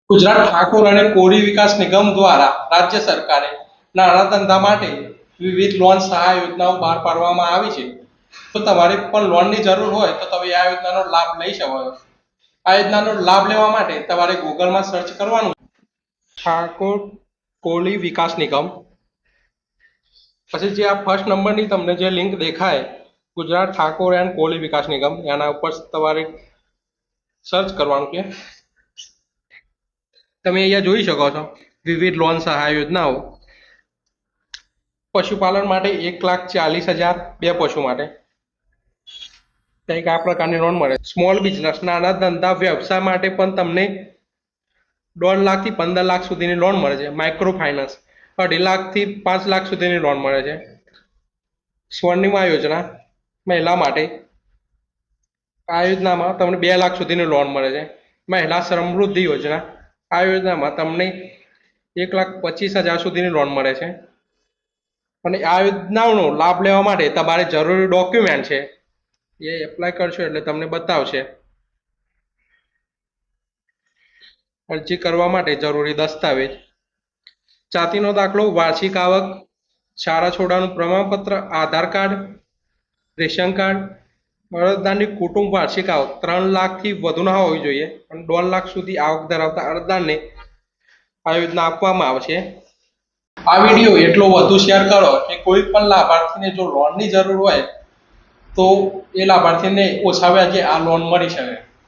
ગુજરાત ઠાકોર અને કોળી વિકાસ નિગમ દ્વારા રાજ્ય સરકારે નાના ધંધા માટે વિવિધ લોન સહાય યોજનાઓ બહાર પાડવામાં આવી છે. તો તમારે પણ લોનની જરૂર હોય તો તમે આ યોજનાનો લાભ લઈ શકો છો. આ યોજનાનો લાભ લેવા માટે તમારે ગૂગલમાં સર્ચ કરવાનું ઠાકોર કોળી વિકાસ નિગમ. પછી જે આ ફર્સ્ટ નંબરની તમને જે લિંક દેખાય ગુજરાત ઠાકોર એન્ડ કોળી વિકાસ નિગમ, એના ઉપર તમારે સર્ચ કરવાનું છે. તમે અહીંયા જોઈ શકો છો વિવિધ લોન સહાય યોજનાઓ. પશુપાલન માટે 1,40,000, બે પશુ માટે કંઈક આ પ્રકારની લોન મળે. સ્મોલ બિઝનેસ, નાના ધંધા વ્યવસાય માટે પણ તમને 1.5 લાખથી 15 લાખ સુધીની લોન મળે છે. માઇક્રો ફાઇનાન્સ 2.5 લાખથી 5 લાખ સુધીની લોન મળે છે. સ્વર્ણિમા યોજના મહિલા માટે, આ યોજનામાં તમને 2 લાખ સુધીની લોન મળે છે. મહિલા સમૃદ્ધિ યોજના, આ યોજનામાં તમને 1,25,000 સુધીની લોન મળે છે. અને આ યોજનાઓનો લાભ લેવા માટે તમારે જરૂરી ડોક્યુમેન્ટ છે એ એપ્લાય કરશો એટલે તમને બતાવશે. અરજી કરવા માટે જરૂરી દસ્તાવેજ: જાતિનો દાખલો, વાર્ષિક આવક, શાળા છોડવાનું પ્રમાણપત્ર, આધાર કાર્ડ, રેશન કાર્ડ. અરજદારની કુટુંબ વાર્ષિક આવક 3 લાખથી વધુ ના હોવી જોઈએ અને 1.5 લાખ સુધી આવક ધરાવતા અરજદારને આ યોજના આપવામાં આવશે. આ વિડીયો એટલો વધુ શેર કરો કે કોઈ પણ લાભાર્થીને જો લોનની જરૂર હોય તો એ લાભાર્થીને ઓછા વ્યાજે આ લોન મળી શકે.